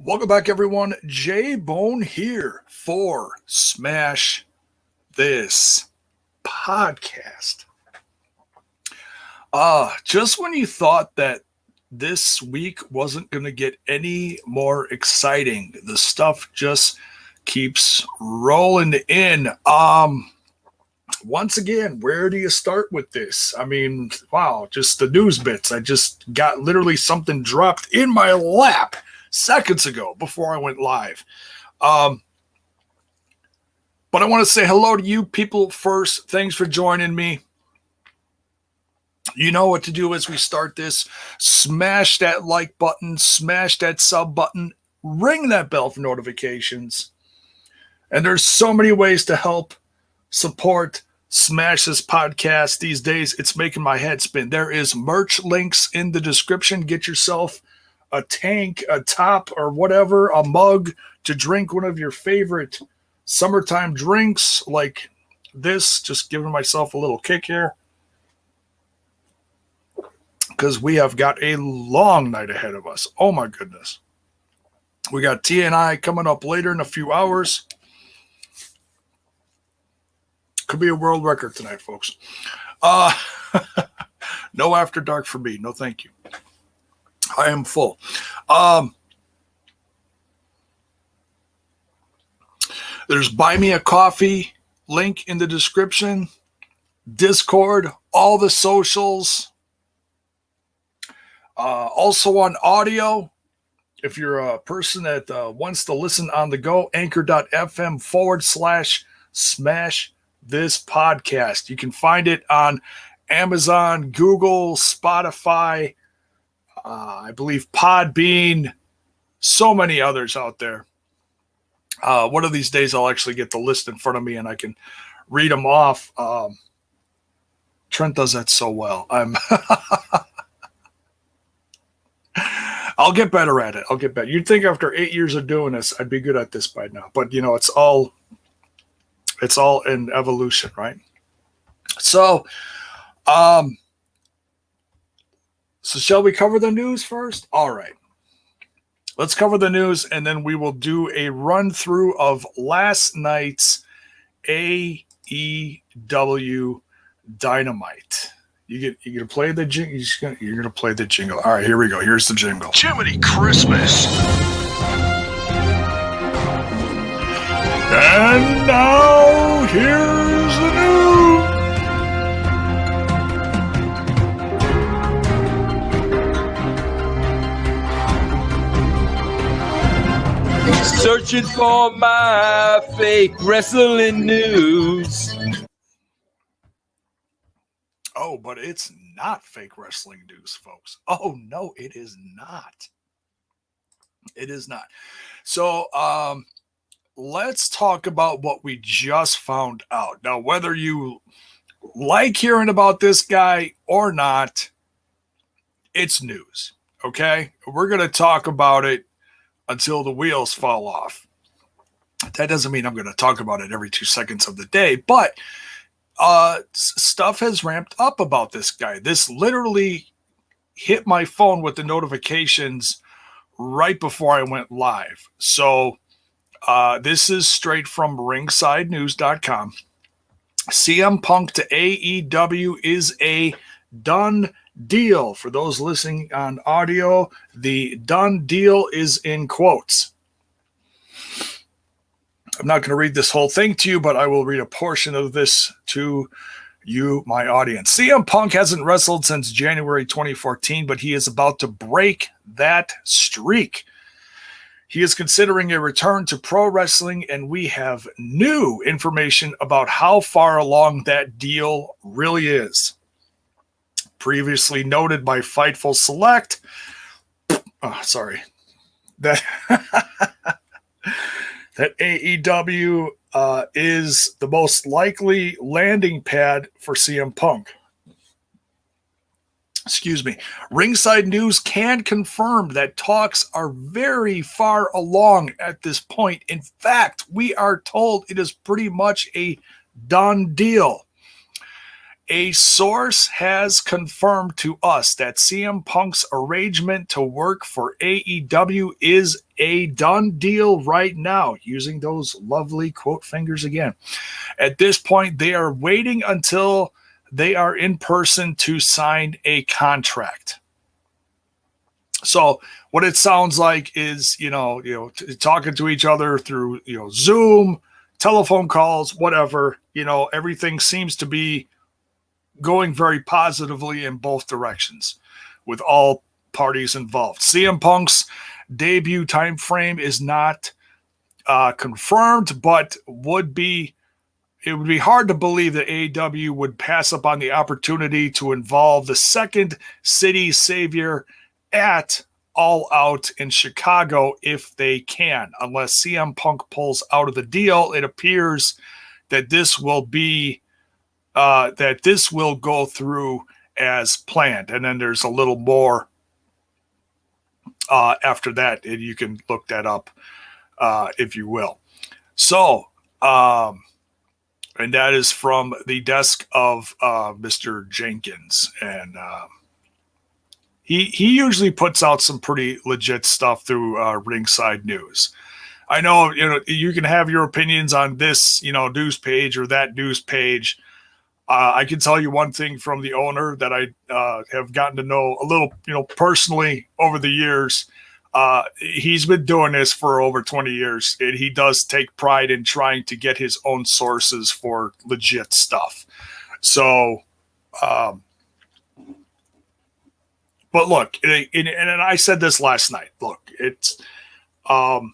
Welcome back, everyone. J-Bone here for Smash This Podcast. Just when you thought that this week wasn't going to get any more exciting, the stuff just keeps rolling in. Once again, where do you start with this? I mean, wow, just the news bits. I just got literally something dropped in my lap seconds ago before I went live. But I want to say hello to you people first. Thanks for joining me. You know what to do as we start this. Smash that like button, smash that sub button, ring that bell for notifications. And there's so many ways to help support Smash This Podcast these days. It's making my head spin. There is merch links in the description. Get yourself a tank, a top, or whatever, a mug to drink one of your favorite summertime drinks like this. Just giving myself a little kick here because we have got a long night ahead of us. Oh my goodness. We got TNI coming up later in a few hours. Could be a world record tonight, folks. No After Dark for me. No, thank you. I am full. There's Buy Me a Coffee link in the description, Discord, all the socials. Also on audio, if you're a person that wants to listen on the go, anchor.fm/Smash This Podcast. You can find it on Amazon, Google, Spotify, I believe Podbean, so many others out there. One of these days I'll actually get the list in front of me and I can read them off. Trent does that so well. I'll get better at it. I'll get better. You'd think after 8 years of doing this, I'd be good at this by now. But, you know, it's all in evolution, right? So shall we cover the news first? All right. Let's cover the news, and then we will do a run-through of last night's AEW Dynamite. You're gonna play the jingle. You're gonna play the jingle. All right, here we go. Here's the jingle. Jiminy Christmas. And now here's the news. Searching for my fake wrestling news. Oh, but it's not fake wrestling news, folks. Oh, no, it is not. It is not. So, let's talk about what we just found out. Now, whether you like hearing about this guy or not, it's news, okay? We're going to talk about it until the wheels fall off. That doesn't mean I'm going to talk about it every 2 seconds of the day, but stuff has ramped up about this guy. This literally hit my phone with the notifications right before I went live. So this is straight from ringsidenews.com. CM Punk to AEW is a done deal. For those listening on audio, the done deal is in quotes. I'm not going to read this whole thing to you, but I will read a portion of this to you, my audience. CM Punk hasn't wrestled since January 2014, but he is about to break that streak. He is considering a return to pro wrestling, and we have new information about how far along that deal really is. Previously noted by Fightful Select, that AEW is the most likely landing pad for CM Punk. Excuse me. Ringside News can confirm that talks are very far along at this point. In fact, we are told it is pretty much a done deal. A source has confirmed to us that CM Punk's arrangement to work for AEW is a done deal right now, using those lovely quote fingers again. At this point, they are waiting until they are in person to sign a contract. So what it sounds like is, talking to each other through, Zoom, telephone calls, whatever, everything seems to be going very positively in both directions with all parties involved. CM Punk's debut time frame is not confirmed, but it would be hard to believe that AEW would pass up on the opportunity to involve the second city savior at All Out in Chicago if they can. Unless CM Punk pulls out of the deal, it appears that this will go through as planned. And then there's a little more after that, and you can look that up if you will. So, and that is from the desk of Mr. Jenkins. And he usually puts out some pretty legit stuff through Ringside News. I know, you can have your opinions on this, news page or that news page. I can tell you one thing from the owner that I have gotten to know a little, personally over the years. He's been doing this for over 20 years, and he does take pride in trying to get his own sources for legit stuff. So, but look, and I said this last night. Look, it's, I'll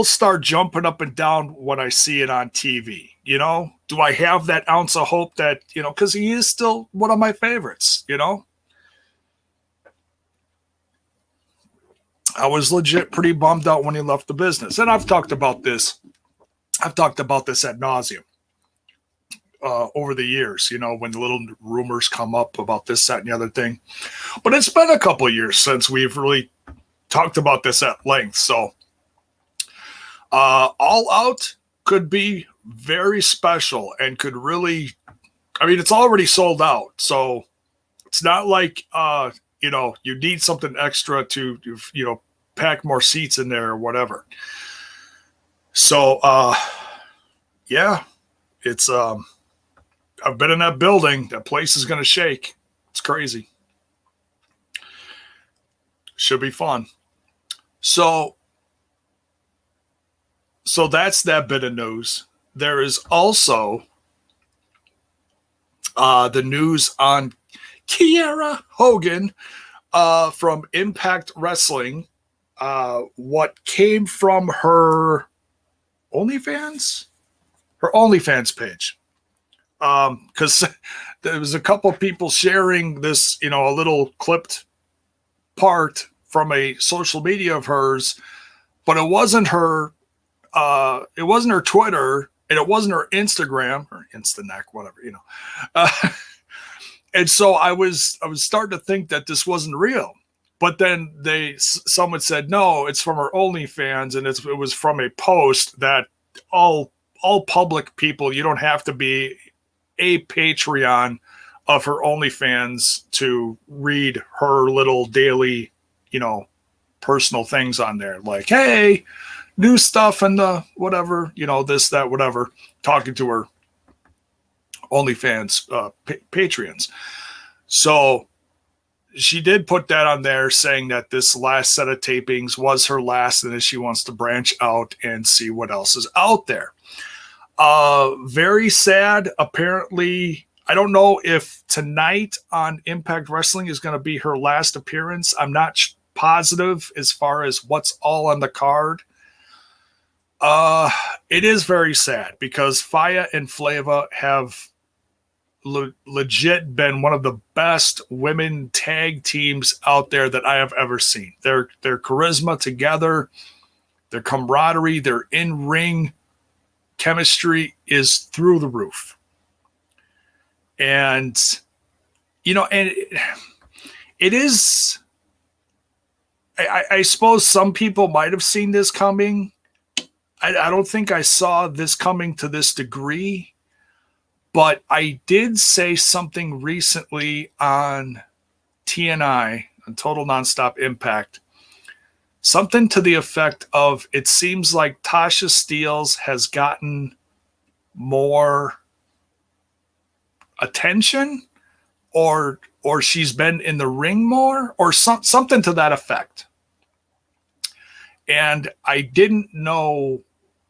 start jumping up and down when I see it on TV. Do I have that ounce of hope that, because he is still one of my favorites, I was legit pretty bummed out when he left the business. And I've talked about this ad nauseum over the years, when the little rumors come up about this, that, and the other thing. But it's been a couple of years since we've really talked about this at length. So All Out could be very special and could really, it's already sold out. So it's not like, you need something extra to, pack more seats in there or whatever. So, yeah, it's, I've been in that building. That place is going to shake. It's crazy. Should be fun. So that's that bit of news. There is also the news on KIERA HOGAN from Impact Wrestling. What came from her OnlyFans page. Because there was a couple of people sharing this, a little clipped part from a social media of hers, but it wasn't her. It wasn't her Twitter, and it wasn't her Instagram or Instaneck, whatever, And so I was starting to think that this wasn't real, but then someone said no, it's from her OnlyFans, and it was from a post that all public people, you don't have to be a Patreon of her OnlyFans to read her little daily, personal things on there, like, hey, new stuff and the whatever, this, that, whatever, talking to her OnlyFans Patreons. So she did put that on there, saying that this last set of tapings was her last and that she wants to branch out and see what else is out there. Very sad. Apparently, I don't know if tonight on Impact Wrestling is going to be her last appearance. I'm not positive as far as what's all on the card. It is very sad because Faya and Flava have legit been one of the best women tag teams out there that I have ever seen. Their charisma together, their camaraderie, their in-ring chemistry is through the roof. And, and it is, I suppose some people might have seen this coming. I don't think I saw this coming to this degree, But I did say something recently on TNI, on Total Nonstop Impact, something to the effect of, it seems like Tasha Steelz has gotten more attention, or she's been in the ring more, or something to that effect. And I didn't know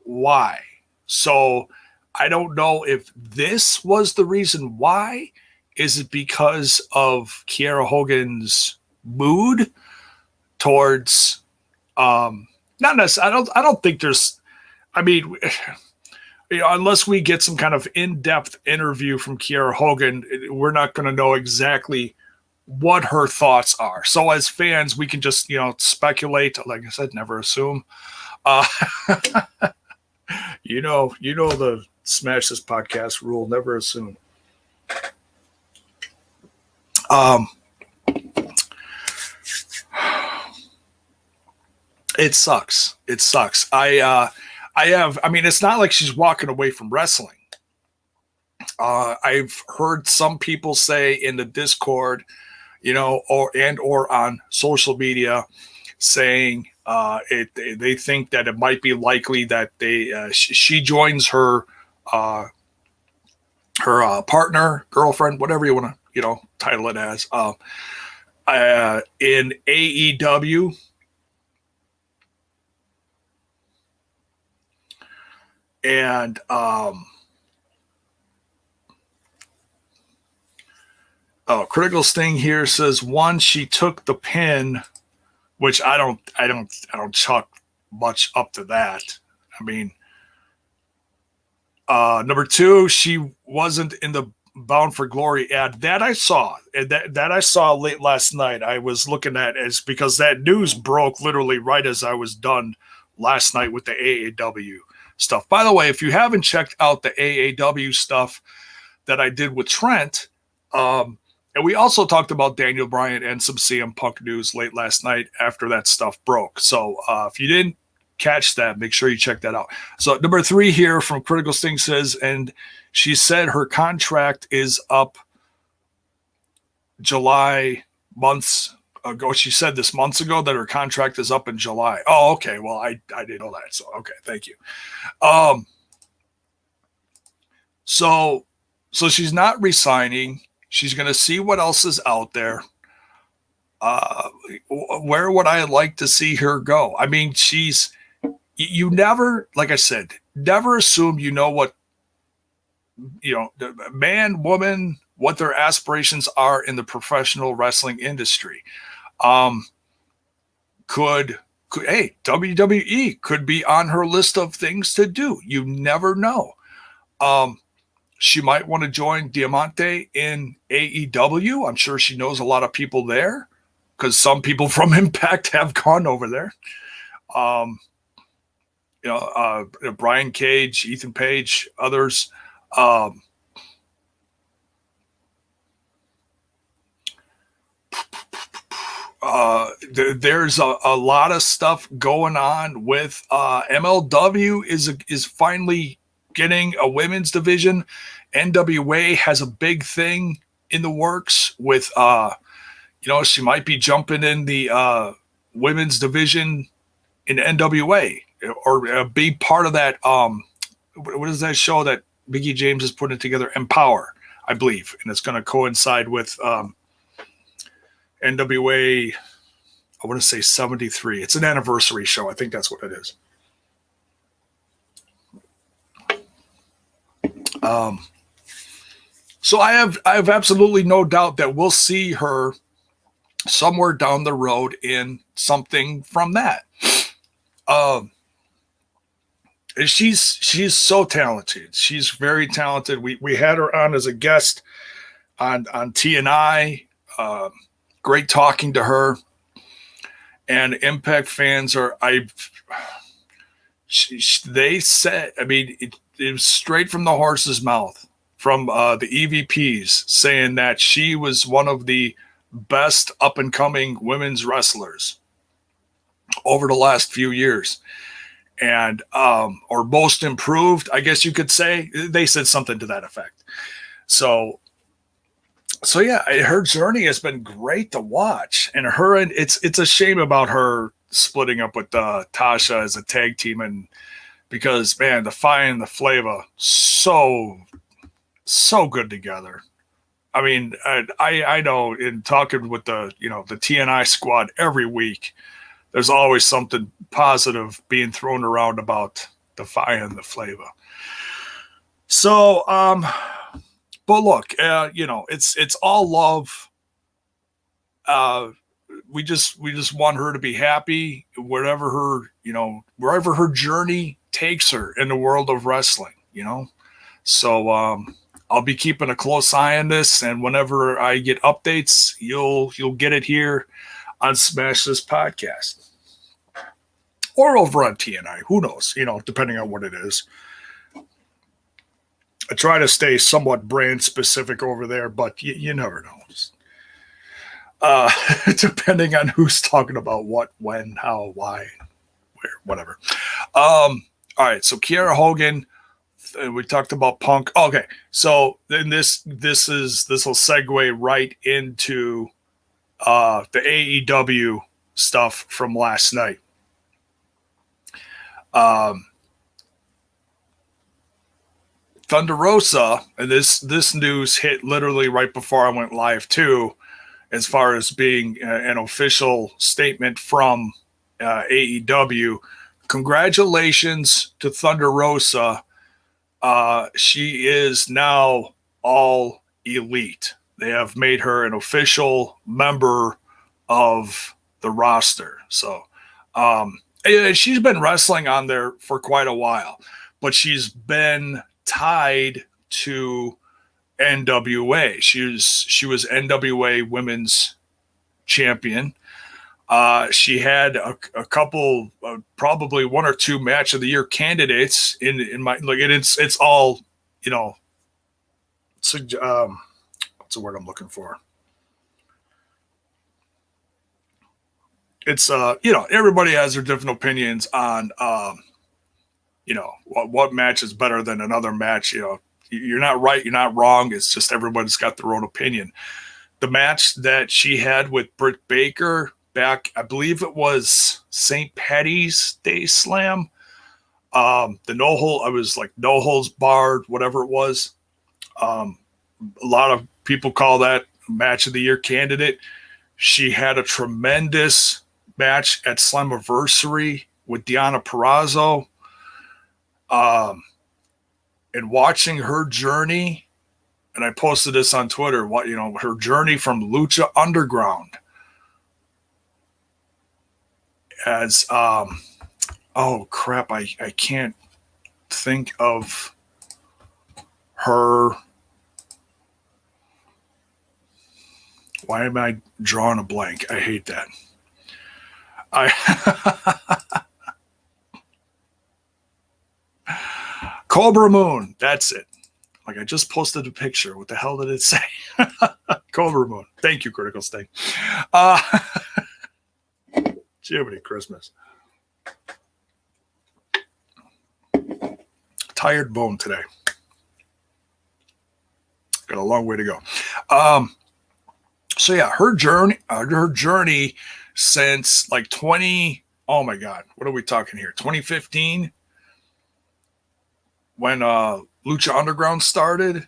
why. So I don't know if this was the reason why. Is it because of KIERA Hogan's mood towards not necessarily, I don't think there's, I mean, unless we get some kind of in-depth interview from KIERA Hogan, we're not going to know exactly what her thoughts are. So as fans, we can just, speculate. Like I said, never assume. You know the Smash This Podcast rule, never assume. It sucks. It's not like she's walking away from wrestling. I've heard some people say in the Discord, or on social media, saying they think that it might be likely that she joins her partner, girlfriend, whatever you want to title it as, in AEW. And Critical Sting here says, one, she took the pin, which I don't chalk much up to that. I mean, number two, she wasn't in the Bound for Glory ad that I saw. That I saw late last night. I was looking at as because that news broke literally right as I was done last night with the AEW stuff. By the way, if you haven't checked out the AEW stuff that I did with Trent, and we also talked about Daniel Bryan and some CM Punk news late last night after that stuff broke. So if you didn't catch that, make sure you check that out. So number three here from Critical Sting says, and she said her contract is up July months ago. She said this months ago that her contract is up in July. Oh, okay. Well, I didn't know that. So, okay. Thank you. So she's not resigning. She's going to see what else is out there. Where would I like to see her go? I mean, you never, like I said, never assume what, the man, woman, what their aspirations are in the professional wrestling industry. Could WWE could be on her list of things to do. You never know. She might want to join Diamante in AEW. I'm sure she knows a lot of people there because some people from Impact have gone over there. Brian Cage, Ethan Page, others. There's a lot of stuff going on with MLW is finally getting a women's division. NWA has a big thing in the works with she might be jumping in the women's division in NWA or be part of that. What is that show that Vickie James is putting together? Empower, I believe, and it's going to coincide with NWA. I want to say 73. It's an anniversary show. I think that's what it is. So I have absolutely no doubt that we'll see her somewhere down the road in something from that. She's so talented. She's very talented. We had her on as a guest on TNI. Great talking to her. And Impact fans they said, I mean, it was straight from the horse's mouth from the EVPs saying that she was one of the best up and coming women's wrestlers over the last few years. And, or most improved, I guess you could say. They said something to that effect. So yeah, her journey has been great to watch, and it's a shame about her splitting up with Tasha as a tag team, and because man, the Fire and the Flavor so good together. I mean, I know in talking with the TNI squad every week, there's always something positive being thrown around about the Fire and the Flavor. So, but look, it's all love. We just want her to be happy, wherever her journey takes her in the world of wrestling. So I'll be keeping a close eye on this, and whenever I get updates, you'll get it here on Smash This Podcast or over on TNI. Who knows? Depending on what it is. I try to stay somewhat brand specific over there, but you never know. Just, depending on who's talking about what, when, how, why, where, whatever. All right, so KIERA Hogan. We talked about Punk. Okay, so then this will segue right into the AEW stuff from last night. Thunder Rosa, and this news hit literally right before I went live too, as far as being an official statement from AEW. Congratulations to Thunder Rosa. She is now all elite. They have made her an official member of the roster. So, and she's been wrestling on there for quite a while, but she's been tied to NWA. She was NWA Women's Champion. She had a couple, probably one or two Match of the Year candidates in my like. It's all what's the word I'm looking for? It's everybody has their different opinions on what match is better than another match. You're not right, you're not wrong. It's just everybody's got their own opinion. The match that she had with Britt Baker back, I believe it was St. Patty's Day Slam. The no holds barred, whatever it was. A lot of people call that Match of the Year candidate. She had a tremendous match at Slammiversary with Deonna Purrazzo. And watching her journey, and I posted this on Twitter, her journey from Lucha Underground as oh crap, I can't think of her. Why am I drawing a blank? I hate that. Cobra Moon, that's it. Like, I just posted a picture. What the hell did it say? Cobra Moon. Thank you, Critical Sting. Jiminy Christmas. Tired bone today. Got a long way to go. So yeah, her journey since like 20. Oh my God, what are we talking here? 2015, when Lucha Underground started.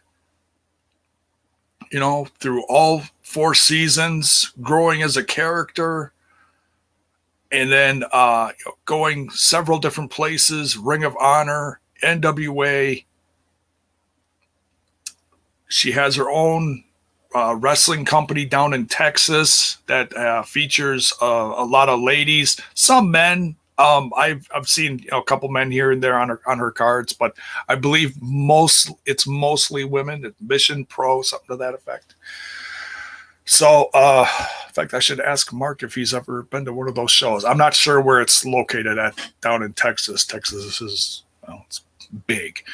Through all 4 seasons, growing as a character, and then going several different places, Ring of Honor, NWA. She has her own wrestling company down in Texas that features a lot of ladies, some men. I've seen a couple men here and there on her cards, but I believe it's mostly women. Mission Pro, something to that effect. So, in fact, I should ask Mark if he's ever been to one of those shows. I'm not sure where it's located at down in Texas. Texas is, it's big.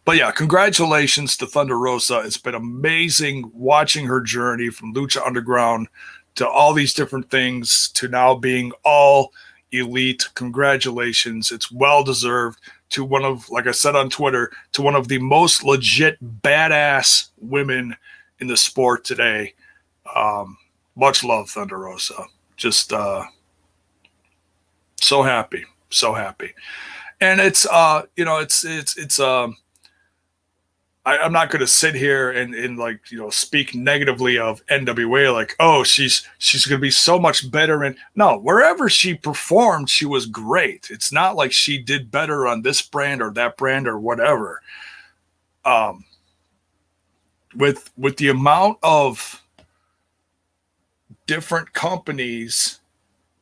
But yeah, congratulations to Thunder Rosa. It's been amazing watching her journey from Lucha Underground to all these different things to now being all elite. Congratulations. It's well deserved to one of, like I said on Twitter, to one of the most legit badass women in the sport today. Much love, Thunder Rosa. Just so happy. So happy. And it's I'm not going to sit here and like, speak negatively of NWA, like, oh, she's going to be so much better. And no, wherever she performed, she was great. It's not like she did better on this brand or that brand or whatever. With the amount of different companies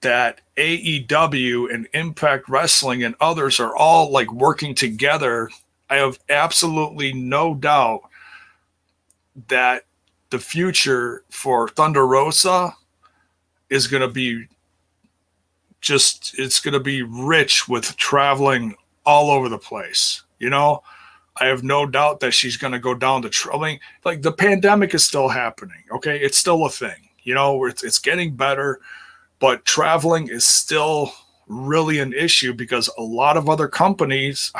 that AEW and Impact Wrestling and others are all like working together, I have absolutely no doubt that the future for Thunder Rosa is going to be it's going to be rich with traveling all over the place. I have no doubt that she's going to go down the traveling. Like, the pandemic is still happening. Okay. It's still a thing, it's getting better, but traveling is still really an issue because a lot of other countries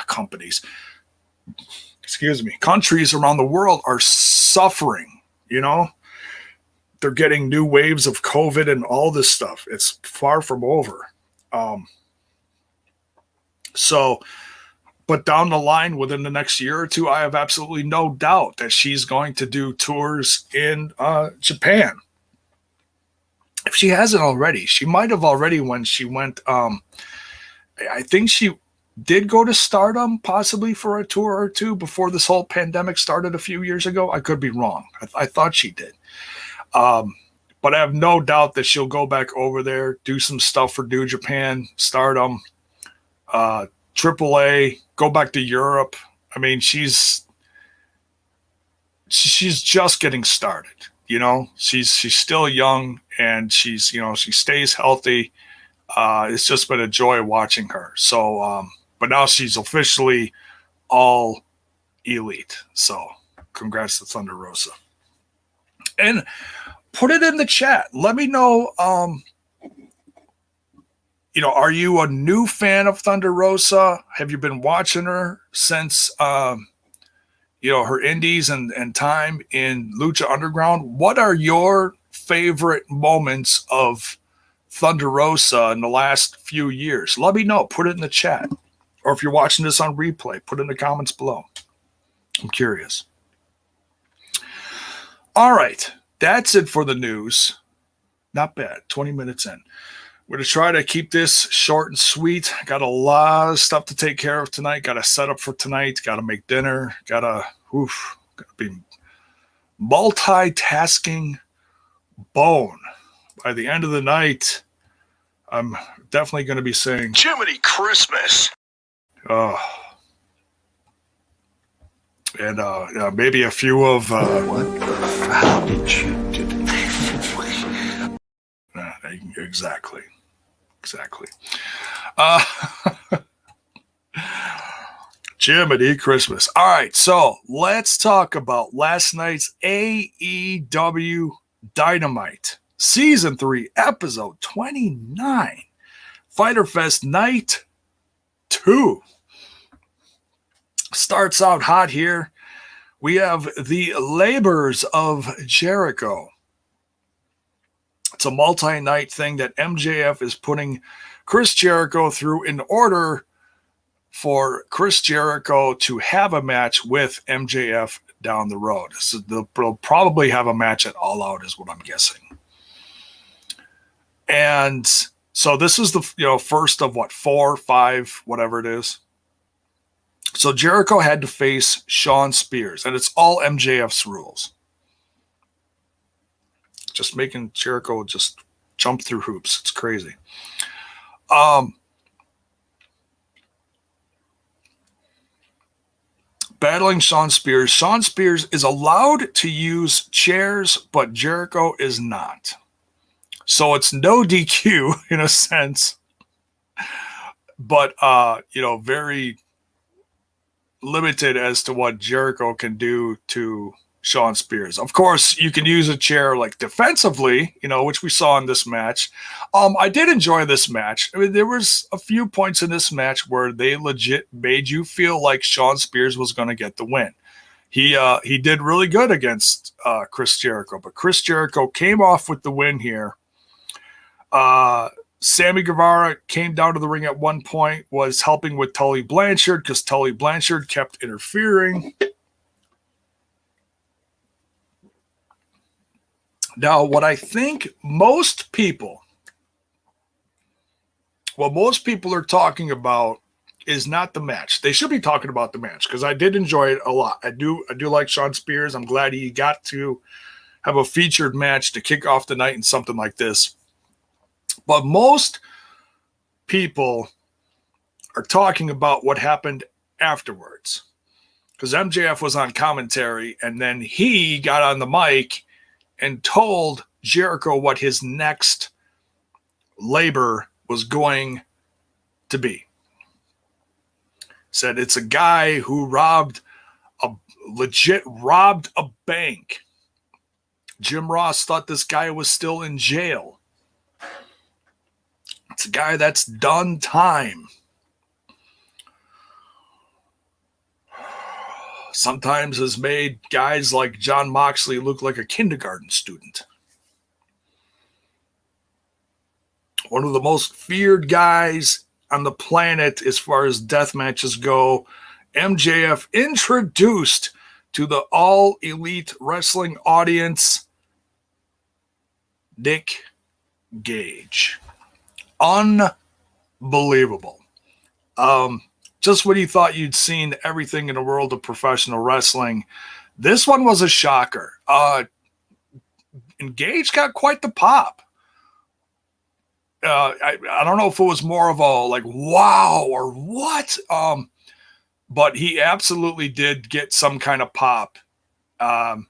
around the world are suffering. They're getting new waves of COVID and all this stuff. It's far from over. But down the line, within the next year or two, I have absolutely no doubt that she's going to do tours in Japan. If she hasn't already, she might have already when she went. I think she did go to Stardom possibly for a tour or two before this whole pandemic started a few years ago. I could be wrong. I thought she did. But I have no doubt that she'll go back over there, do some stuff for New Japan, Stardom, AAA, go back to Europe. I mean, she's just getting started. She's still young and she stays healthy. It's just been a joy watching her. So, but now she's officially all elite. So congrats to Thunder Rosa. And put it in the chat. Let me know, are you a new fan of Thunder Rosa? Have you been watching her since, her indies and time in Lucha Underground? What are your favorite moments of Thunder Rosa in the last few years? Let me know. Put it in the chat. Or if you're watching this on replay, put it in the comments below. I'm curious. All right. That's it for the news. Not bad. 20 minutes in. We're going to try to keep this short and sweet. Got a lot of stuff to take care of tonight. Got to set up for tonight. Got to make dinner. Got to be multitasking bone. By the end of the night, I'm definitely going to be saying, Jiminy Christmas. And maybe a few of How did you do exactly. Jiminy Christmas. All right, so let's talk about last night's AEW Dynamite Season 3, Episode 29, Fighter Fest Night 2. Starts out hot here. We have the Labors of Jericho. It's a multi-night thing that MJF is putting Chris Jericho through in order for Chris Jericho to have a match with MJF down the road. So they'll probably have a match at All Out is what I'm guessing. And so this is the first of 4, 5, whatever it is. So Jericho had to face Shawn Spears, and it's all MJF's rules. Just making Jericho just jump through hoops. It's crazy. Battling Shawn Spears. Shawn Spears is allowed to use chairs, but Jericho is not. So it's no DQ in a sense, but very limited as to what Jericho can do to Shawn Spears. Of course, you can use a chair like defensively, which we saw in this match. I did enjoy this match. I mean, there was a few points in this match where they legit made you feel like Shawn Spears was going to get the win. He did really good against Chris Jericho, but Chris Jericho came off with the win here. Sammy Guevara came down to the ring at one point, was helping with Tully Blanchard because Tully Blanchard kept interfering. Now, what I think most people are talking about is not the match. They should be talking about the match because I did enjoy it a lot. I do like Shawn Spears. I'm glad he got to have a featured match to kick off the night in something like this. But most people are talking about what happened afterwards because MJF was on commentary and then he got on the mic and told Jericho what his next labor was going to be. Said it's a guy who robbed a bank. Jim Ross thought this guy was still in jail. It's a guy that's done time. Sometimes has made guys like Jon Moxley look like a kindergarten student. One of the most feared guys on the planet as far as death matches go. MJF introduced to the All Elite Wrestling audience Nick Gage. Unbelievable. Just when you thought you'd seen everything in the world of professional wrestling, this one was a shocker. Gage got quite the pop. I don't know if it was more of a like wow or what, but he absolutely did get some kind of pop. Like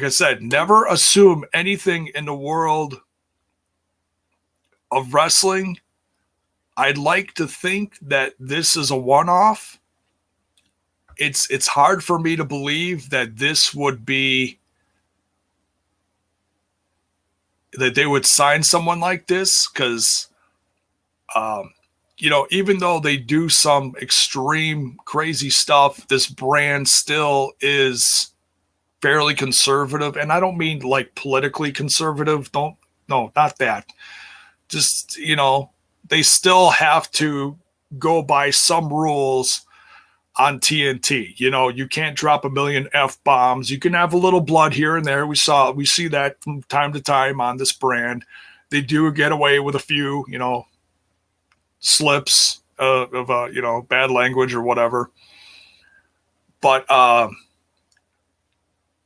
I said, never assume anything in the world of wrestling. I'd like to think that this is a one-off. It's hard for me to believe that this would be that they would sign someone like this because, even though they do some extreme crazy stuff, this brand still is fairly conservative. And I don't mean like politically conservative. No, not that. Just, they still have to go by some rules on TNT. You can't drop a million F-bombs. You can have a little blood here and there. We see that from time to time on this brand. They do get away with a few, slips of bad language or whatever. But,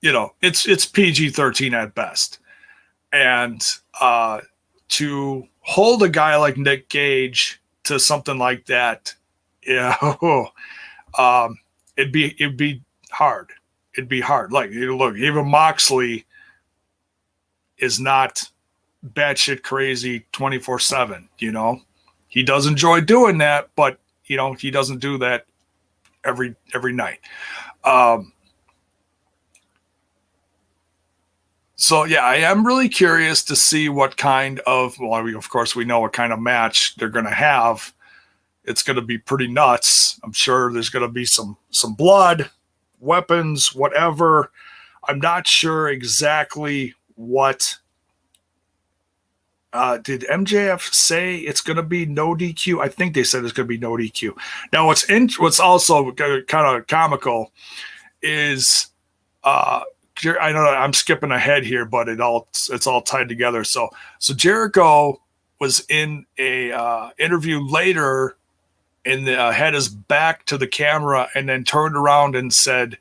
it's PG-13 at best. And to hold a guy like Nick Gage to something like that, it'd be hard. It'd be hard. Like, look, even Moxley is not batshit crazy 24/7. He does enjoy doing that, but he doesn't do that every night. So yeah, I am really curious to see what kind of, of course we know what kind of match they're going to have. It's going to be pretty nuts. I'm sure there's going to be some blood, weapons, whatever. I'm not sure exactly what. Did MJF say it's going to be no DQ? I think they said it's going to be no DQ. Now, what's also kind of comical is I know I'm skipping ahead here, but it's all tied together. So Jericho was in a interview later, and had his back to the camera, and then turned around and said,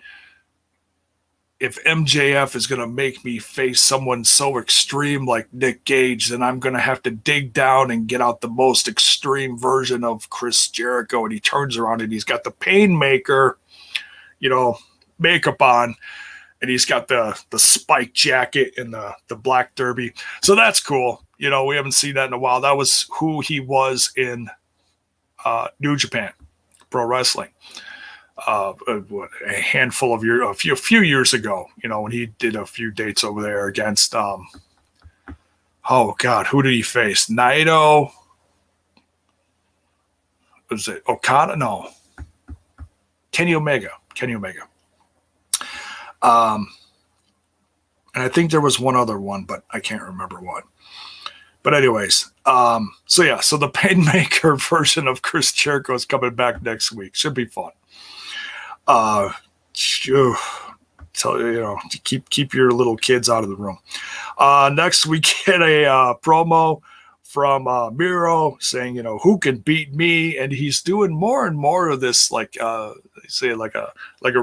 "If MJF is going to make me face someone so extreme like Nick Gage, then I'm going to have to dig down and get out the most extreme version of Chris Jericho." And he turns around and he's got the Painmaker, makeup on. And he's got the spike jacket and the black derby. So that's cool. We haven't seen that in a while. That was who he was in New Japan Pro Wrestling. A handful of years, a few years ago, when he did a few dates over there against, oh God, who did he face? Naito. Was it Okada? No. Kenny Omega. And I think there was one other one, but I can't remember what. But anyways, so the Painmaker version of Chris Jericho is coming back next week. Should be fun. Keep your little kids out of the room. Next we get a promo from Miro saying, who can beat me? And he's doing more and more of this, like a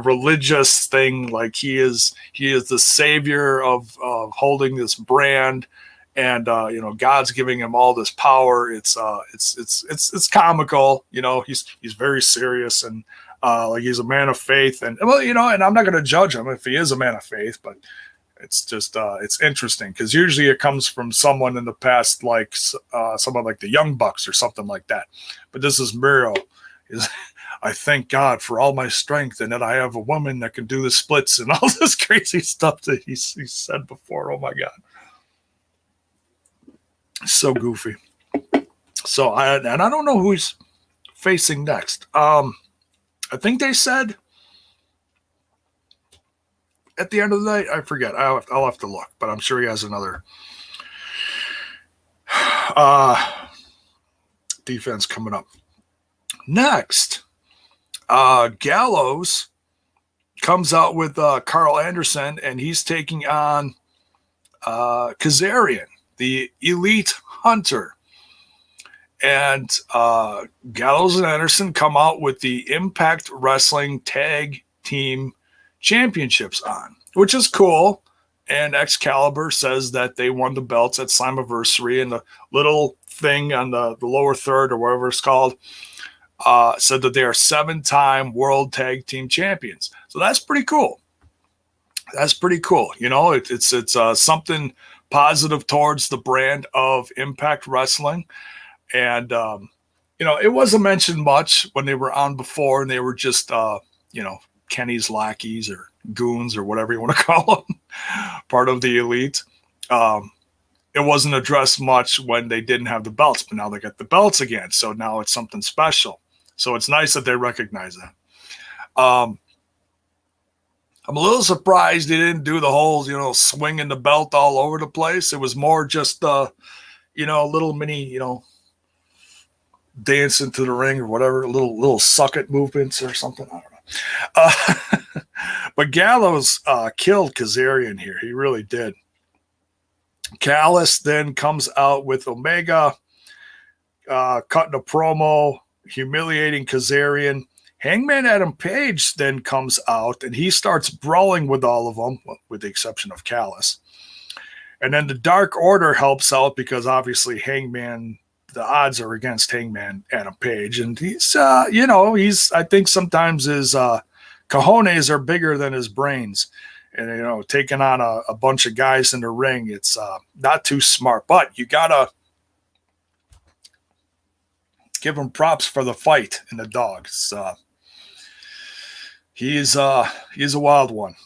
religious thing. Like he is the savior of holding this brand, and God's giving him all this power. It's comical. He's very serious, and like he's a man of faith, and and I'm not going to judge him if he is a man of faith, but it's just it's interesting because usually it comes from someone in the past, like someone like the Young Bucks or something like that. But this is Miro. I thank God for all my strength and that I have a woman that can do the splits and all this crazy stuff that he said before. Oh my God. So goofy. So I don't know who he's facing next. I think they said at the end of the night, I forget. I'll have to look, but I'm sure he has another defense coming up. Next, Gallows comes out with Karl Anderson, and he's taking on Kazarian, the elite hunter. And Gallows and Anderson come out with the Impact Wrestling Tag Team Championships on, which is cool. And Excalibur says that they won the belts at Slammiversary, and the little thing on the lower third or whatever it's called said that they are 7-time World Tag Team Champions. So that's pretty cool. It's something positive towards the brand of Impact Wrestling. And, it wasn't mentioned much when they were on before, and they were just, Kenny's lackeys or goons or whatever you want to call them, part of the elite. It wasn't addressed much when they didn't have the belts, but now they got the belts again. So now it's something special. So it's nice that they recognize that. I'm a little surprised they didn't do the whole, swinging the belt all over the place. It was more just, little mini, dance into the ring or whatever, little suck it movements or something. I don't know. But Gallows killed Kazarian here. He really did. Callis then comes out with Omega, cutting a promo, humiliating Kazarian. Hangman Adam Page then comes out, and he starts brawling with all of them, with the exception of Callis. And then the Dark Order helps out because obviously Hangman, the odds are against Hangman Adam Page. And he's, I think sometimes his cojones are bigger than his brains. And, taking on a bunch of guys in the ring, it's not too smart. But you got to give him props for the fight in the dog. He's a wild one.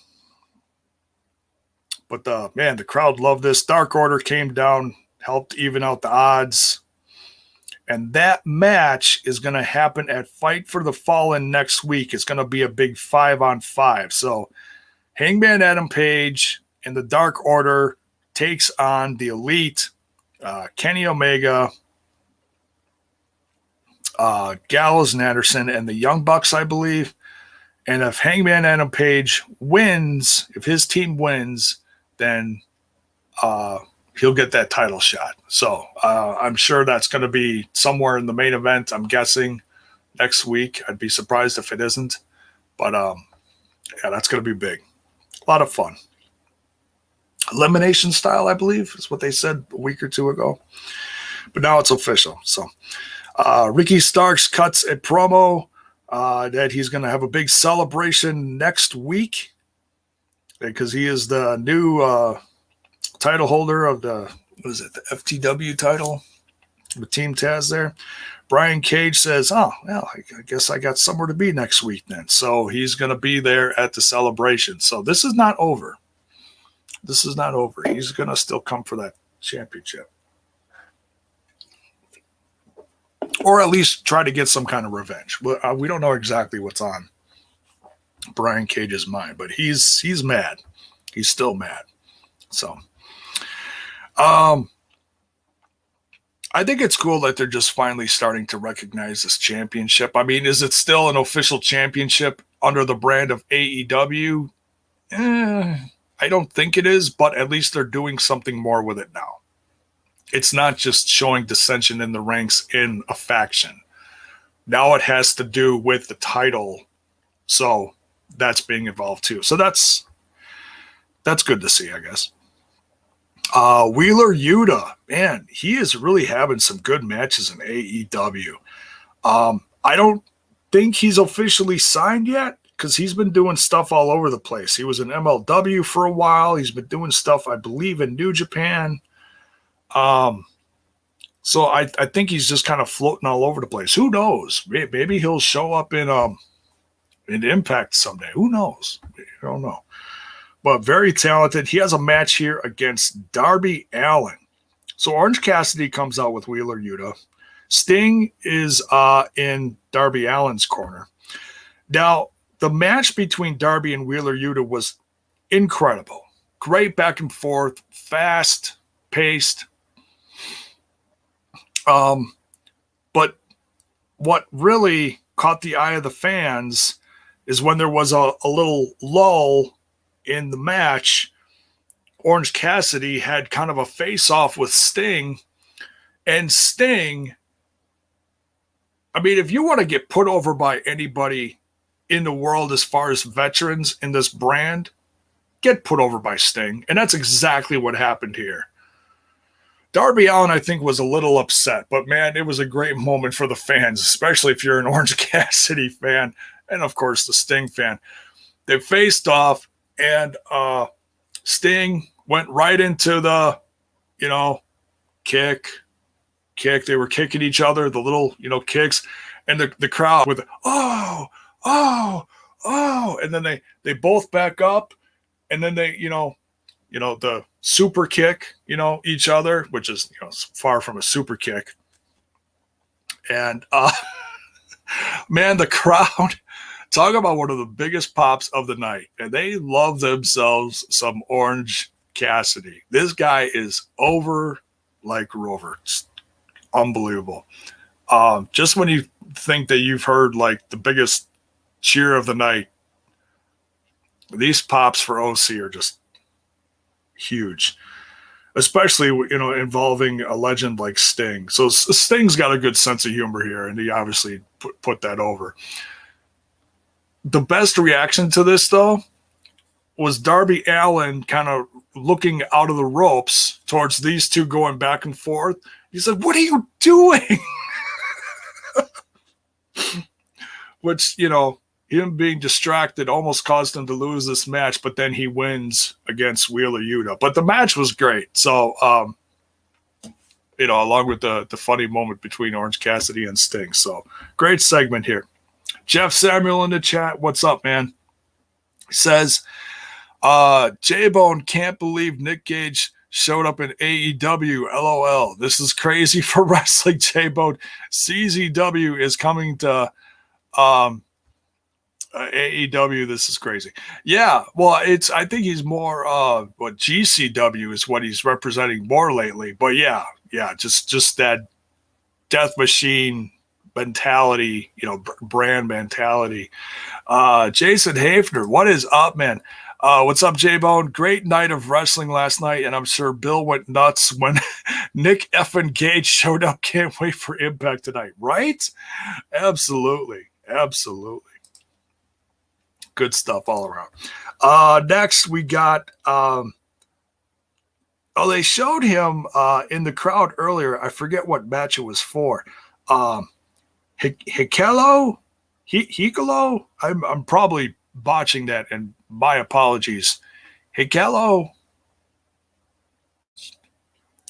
But, the crowd loved this. Dark Order came down, helped even out the odds. And that match is going to happen at Fight for the Fallen next week. It's going to be a big 5-on-5. So Hangman Adam Page and the Dark Order takes on the Elite, Kenny Omega, Gallows and Anderson, and the Young Bucks, I believe. And if Hangman Adam Page wins, if his team wins, then he'll get that title shot. So I'm sure that's going to be somewhere in the main event, I'm guessing, next week. I'd be surprised if it isn't. But, that's going to be big. A lot of fun. Elimination style, I believe, is what they said a week or two ago. But now it's official. So Ricky Starks cuts a promo that he's going to have a big celebration next week because he is the new title holder of the FTW title with Team Taz there. Brian Cage says, oh, well, I guess I got somewhere to be next week then. So he's going to be there at the celebration. So this is not over. This is not over. He's going to still come for that championship. Or at least try to get some kind of revenge. We don't know exactly what's on Brian Cage's mind, but he's mad. He's still mad. So, I think it's cool that they're just finally starting to recognize this championship. I mean, is it still an official championship under the brand of AEW? I don't think it is, but at least they're doing something more with it now. It's not just showing dissension in the ranks in a faction. Now it has to do with the title. So that's being involved too. So that's good to see, I guess. Wheeler Yuta, man, he is really having some good matches in AEW. I don't think he's officially signed yet because he's been doing stuff all over the place. He was in MLW for a while. He's been doing stuff, I believe, in New Japan. So I think he's just kind of floating all over the place. Who knows? Maybe he'll show up in Impact someday. Who knows? I don't know. But very talented. He has a match here against Darby Allin. So Orange Cassidy comes out with Wheeler Yuta. Sting is in Darby Allin's corner. Now, the match between Darby and Wheeler Yuta was incredible. Great back and forth, fast paced. But what really caught the eye of the fans is when there was a little lull in the match. Orange Cassidy had kind of a face-off with Sting, and Sting, I mean, if you want to get put over by anybody in the world as far as veterans in this brand, get put over by Sting, and that's exactly what happened here. Darby Allin, I think, was a little upset, but man, it was a great moment for the fans, especially if you're an Orange Cassidy fan, and of course the Sting fan. They faced off, and Sting went right into the, kick. They were kicking each other, the little, kicks, and the crowd with, oh, and then they both back up, and then they, the super kick, each other, which is, far from a super kick. And, man, the crowd, talk about one of the biggest pops of the night. And they love themselves some Orange Cassidy. This guy is over like Rover. It's unbelievable. Just when you think that you've heard like the biggest cheer of the night, these pops for OC are just huge, especially involving a legend like Sting. So Sting's got a good sense of humor here, and he obviously put that over. The best reaction to this, though, was Darby Allin kind of looking out of the ropes towards these two going back and forth. He said, "What are you doing?" Which, him being distracted almost caused him to lose this match, but then he wins against Wheeler Yuta. But the match was great. So, along with the funny moment between Orange Cassidy and Sting. So, great segment here. Jeff Samuel in the chat. What's up, man? He says, J-Bone can't believe Nick Gage showed up in AEW. LOL. This is crazy for wrestling, J-Bone. CZW is coming to AEW. This is crazy. Yeah, well, I think he's more GCW is what he's representing more lately. But yeah, just that death machine mentality, brand mentality. Jason Hafner, what is up, man? What's up, J-Bone? Great night of wrestling last night, and I'm sure Bill went nuts when Nick effing Gage showed up. Can't wait for Impact tonight, right? Absolutely. Good stuff all around. Next, we got they showed him in the crowd earlier. I forget what match it was for. Hikelo? I'm probably botching that, and my apologies. Hikelo,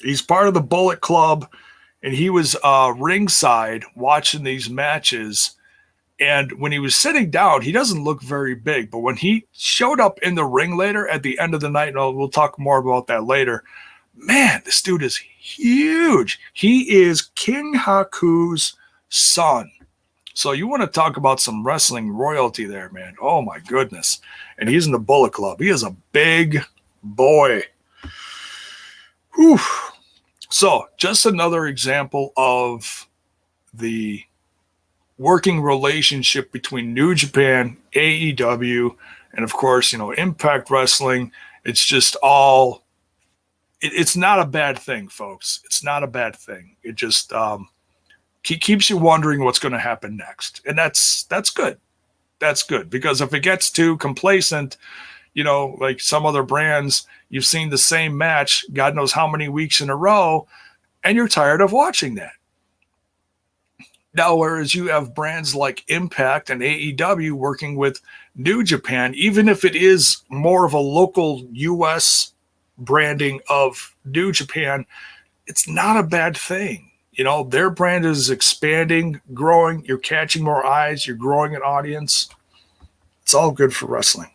he's part of the Bullet Club. and he was ringside watching these matches. And when he was sitting down, he doesn't look very big. But when he showed up in the ring later at the end of the night, and we'll talk more about that later, man, this dude is huge. He is King Haku's son. So you want to talk about some wrestling royalty there, man. Oh, my goodness. And he's in the Bullet Club. He is a big boy. Whew. So just another example of the working relationship between New Japan, AEW, and of course, Impact Wrestling. It's just all, it's not a bad thing, folks. It's not a bad thing. It just keeps you wondering what's going to happen next. And that's good. That's good, because if it gets too complacent, like some other brands, you've seen the same match, God knows how many weeks in a row, and you're tired of watching that. Now, whereas you have brands like Impact and AEW working with New Japan, even if it is more of a local U.S. branding of New Japan, it's not a bad thing. Their brand is expanding, growing. You're catching more eyes. You're growing an audience. It's all good for wrestling.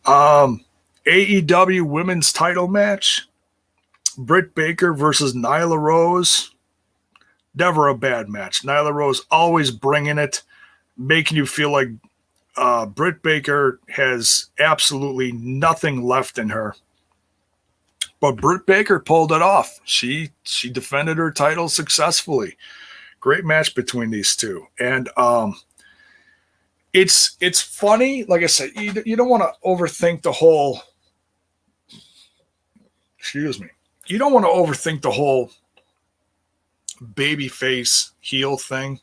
AEW women's title match. Britt Baker versus Nyla Rose. Never a bad match. Nyla Rose always bringing it, making you feel like Britt Baker has absolutely nothing left in her. But Britt Baker pulled it off. She defended her title successfully. Great match between these two. And it's funny. Like I said, you don't want to overthink the whole. Excuse me. You don't want to overthink the whole babyface heel thing.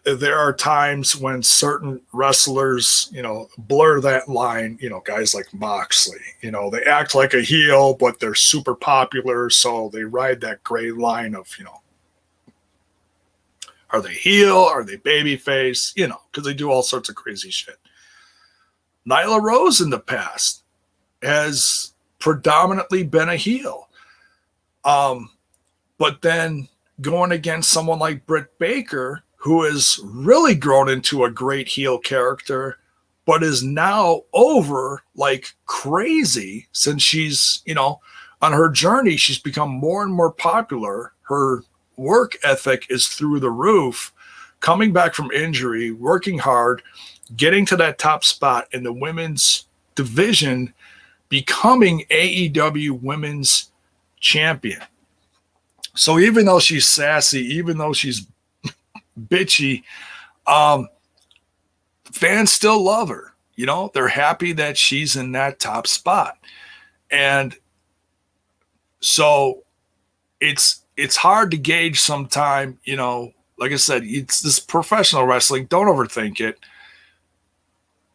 There are times when certain wrestlers, blur that line, guys like Moxley, they act like a heel, but they're super popular. So they ride that gray line of, are they heel? Are they babyface? Because they do all sorts of crazy shit. Nyla Rose in the past has predominantly been a heel. But then going against someone like Britt Baker, who has really grown into a great heel character, but is now over like crazy since she's, on her journey, she's become more and more popular. Her work ethic is through the roof, coming back from injury, working hard, getting to that top spot in the women's division, becoming AEW women's champion. So even though she's sassy, even though she's bitchy, fans still love her. They're happy that she's in that top spot. And so it's hard to gauge sometime, like I said, it's this professional wrestling. Don't overthink it.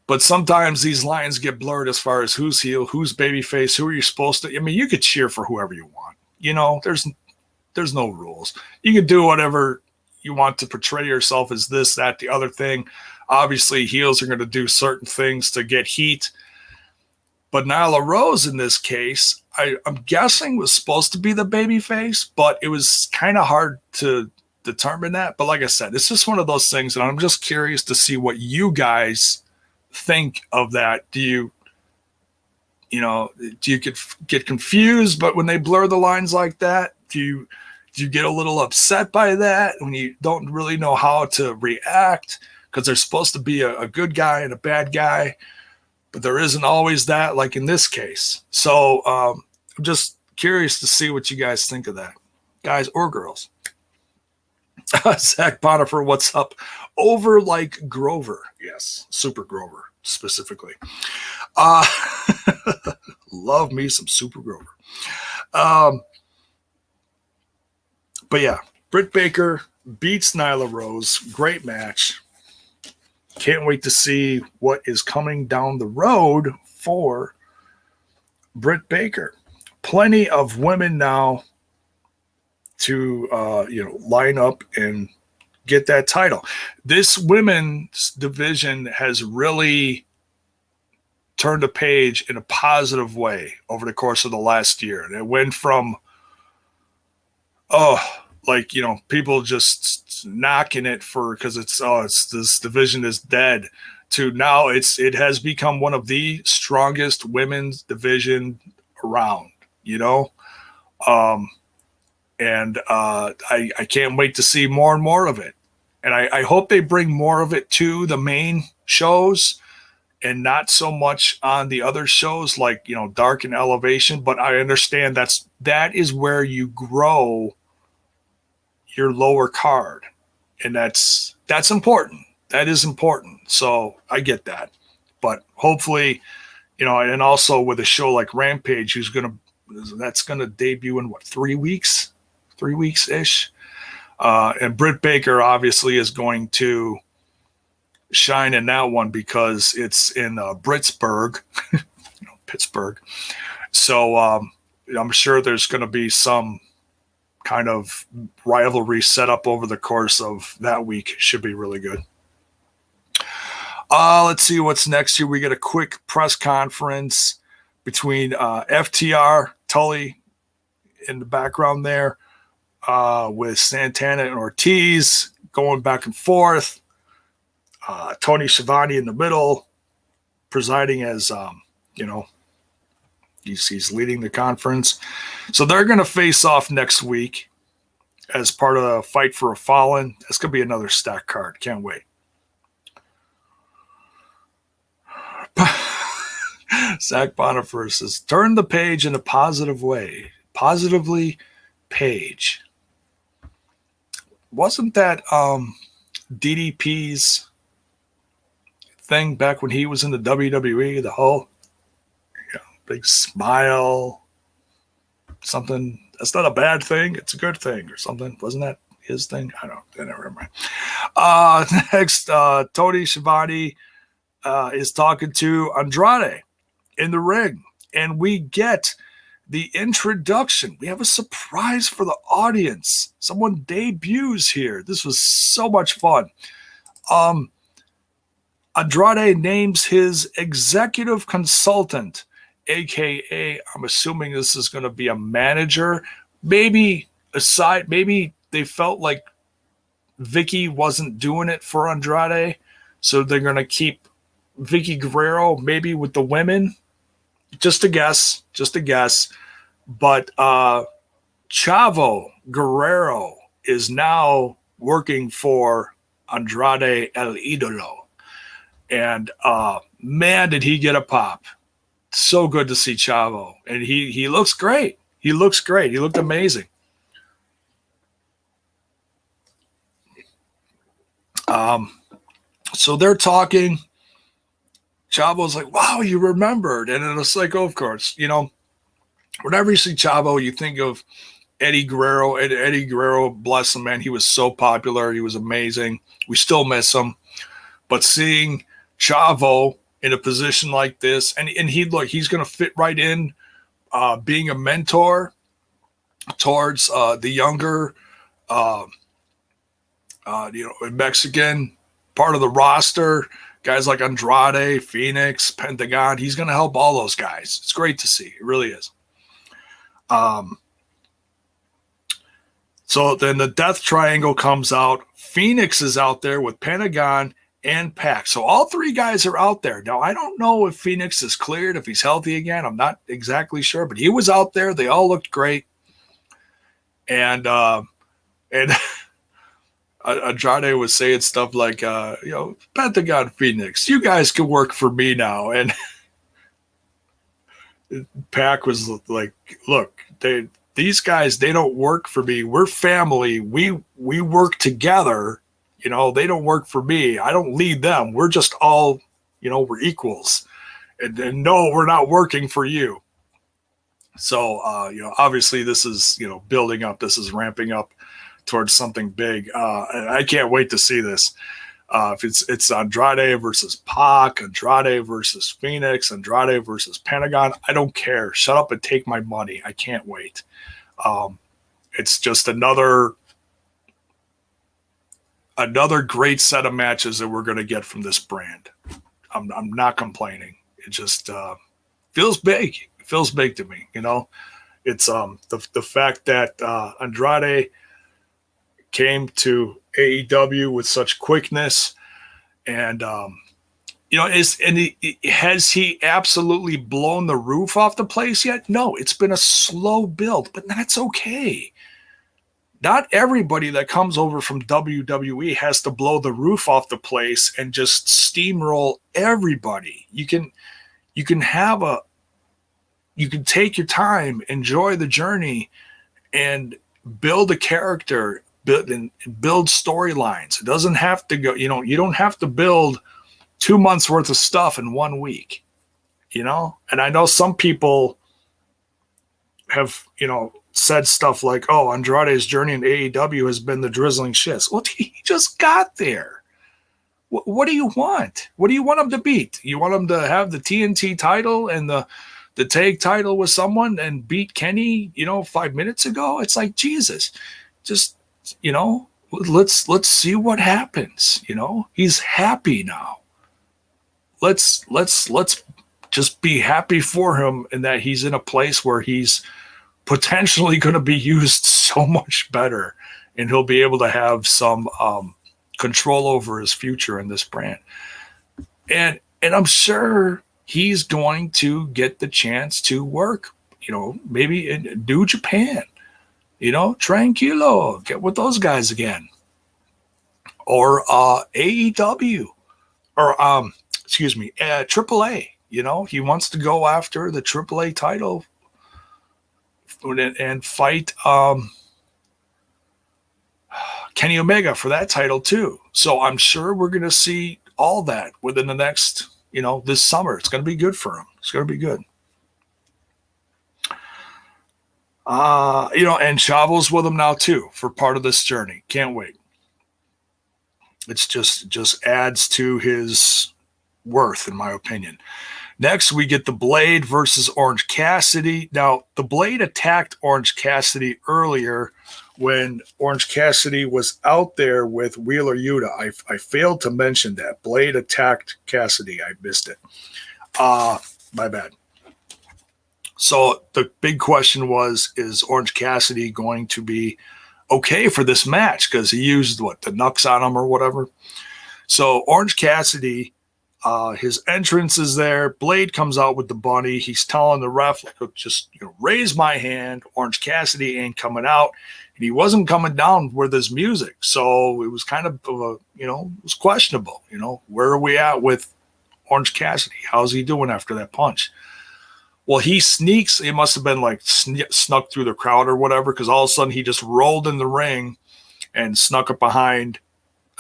But sometimes these lines get blurred as far as who's heel, who's babyface, who are you supposed to. You could cheer for whoever you want. There's no rules. You can do whatever you want to portray yourself as this, that, the other thing. Obviously, heels are going to do certain things to get heat. But Nyla Rose, in this case, I'm guessing was supposed to be the babyface, but it was kind of hard to determine that. But like I said, it's just one of those things, and I'm just curious to see what you guys think of that. Do you get confused, but when they blur the lines like that, do you get a little upset by that when you don't really know how to react? Because there's supposed to be a good guy and a bad guy, but there isn't always that, like in this case. So I'm just curious to see what you guys think of that, guys or girls. Zach Bonifer, what's up? Over like Grover. Yes, Super Grover specifically. Love me some Super Grover. But yeah, Britt Baker beats Nyla Rose. Great match. Can't wait to see what is coming down the road for Britt Baker. Plenty of women now to line up and get that title. This women's division has really turned a page in a positive way over the course of the last year. And it went from like, people just knocking it because it's this division is dead, to now it has become one of the strongest women's division around, and I can't wait to see more and more of it. And I hope they bring more of it to the main shows and not so much on the other shows like, Dark and Elevation. But I understand that is where you grow your lower card. And that's important. That is important. So I get that. But hopefully, and also with a show like Rampage, that's going to debut in 3 weeks? 3 weeks-ish. And Britt Baker obviously is going to shine in that one because it's in Britsburg, Pittsburgh. So I'm sure there's going to be some kind of rivalry set up over the course of that week. Should be really good. Let's see what's next here. We get a quick press conference between FTR, Tully in the background there, with Santana and Ortiz going back and forth. Tony Schiavone in the middle, presiding as, he's leading the conference. So they're going to face off next week as part of the Fight for a Fallen. That's going to be another stack card. Can't wait. Zach Bonifer says, turn the page in a positive way. Positively page. Wasn't that DDP's thing back when he was in the WWE? The whole big smile, something. That's not a bad thing. It's a good thing or something. Wasn't that his thing? I never remember. Next, Tony Schiavone is talking to Andrade in the ring, and we get the introduction. We have a surprise for the audience. Someone debuts here. This was so much fun. Andrade names his executive consultant, aka, I'm assuming this is going to be a manager. Maybe they felt like Vickie wasn't doing it for Andrade, so they're going to keep Vickie Guerrero maybe with the women. Just a guess. But Chavo Guerrero is now working for Andrade El Idolo. And man, did he get a pop. So good to see Chavo. And he looks great. He looked amazing. So they're talking. Chavo's like, wow, you remembered. And then it's like, oh, of course, whenever you see Chavo, you think of Eddie Guerrero. Eddie Guerrero, bless him, man. He was so popular. He was amazing. We still miss him. But seeing Chavo in a position like this, and he's going to fit right in, being a mentor towards the younger, Mexican part of the roster. Guys like Andrade, Phoenix, Pentagon. He's going to help all those guys. It's great to see. It really is. So then the Death Triangle comes out. Phoenix is out there with Pentagon and Pac. So all three guys are out there. Now, I don't know if Phoenix is cleared, if he's healthy again. I'm not exactly sure, but he was out there. They all looked great. And Andrade was saying stuff like, Pentagon, Phoenix, you guys can work for me now. And Pac was like, look, these guys, they don't work for me. We're family. We work together. They don't work for me. I don't lead them. We're just all, we're equals. And no, we're not working for you. So, obviously this is, building up. This is ramping up towards something big. And I can't wait to see this. If it's Andrade versus Pac, Andrade versus Phoenix, Andrade versus Pentagon, I don't care. Shut up and take my money. I can't wait. It's just another great set of matches that we're going to get from this brand. I'm not complaining. It just feels big. It feels big to me, It's the fact that Andrade came to AEW with such quickness, and has he absolutely blown the roof off the place yet? No, it's been a slow build, but that's okay. Not everybody that comes over from WWE has to blow the roof off the place and just steamroll everybody. You can take your time, enjoy the journey, and build a character, build storylines. It doesn't have to go, you don't have to build 2 months worth of stuff in 1 week, And I know some people have, said stuff like, oh, Andrade's journey in AEW has been the drizzling shits. Well, he just got there. What do you want? What do you want him to beat? You want him to have the TNT title and the tag title with someone and beat Kenny, 5 minutes ago? It's like, Jesus, just, let's see what happens. He's happy now. Let's just be happy for him and that he's in a place where he's potentially going to be used so much better, and he'll be able to have some control over his future in this brand. And I'm sure he's going to get the chance to work, maybe in New Japan, tranquilo, get with those guys again, or AEW, or AAA. He wants to go after the AAA title and fight Kenny Omega for that title too. So I'm sure we're going to see all that within the next, this summer. It's going to be good for him. It's going to be good. And Chavo's with him now too for part of this journey. Can't wait. It's just adds to his worth, in my opinion. Next, we get the Blade versus Orange Cassidy. Now, the Blade attacked Orange Cassidy earlier when Orange Cassidy was out there with Wheeler Yuta. I failed to mention that. Blade attacked Cassidy. I missed it. My bad. So the big question was, is Orange Cassidy going to be okay for this match? Because he used, the Nux on him or whatever. So Orange Cassidy... his entrance is there. Blade comes out with the bunny. He's telling the ref, just raise my hand. Orange Cassidy ain't coming out, and he wasn't coming down with his music, so it was kind of it was questionable. Where are we at with Orange Cassidy? How's he doing after that punch? Well, he sneaks. It must have been snuck through the crowd or whatever, because all of a sudden he just rolled in the ring and snuck up behind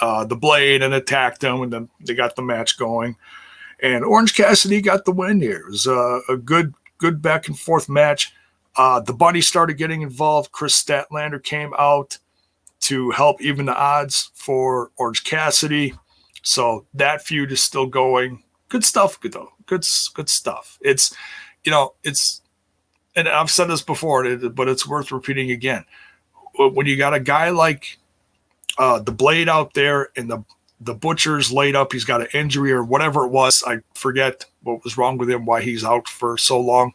the Blade and attacked him, and then they got the match going. And Orange Cassidy got the win here. It was a good back and forth match. The Bunny started getting involved. Chris Statlander came out to help even the odds for Orange Cassidy. So that feud is still going. Good stuff, though. Good stuff. It's, and I've said this before, but it's worth repeating again. When you got a guy like the Blade out there and the Butcher's laid up, he's got an injury or whatever it was. I forget what was wrong with him, why he's out for so long.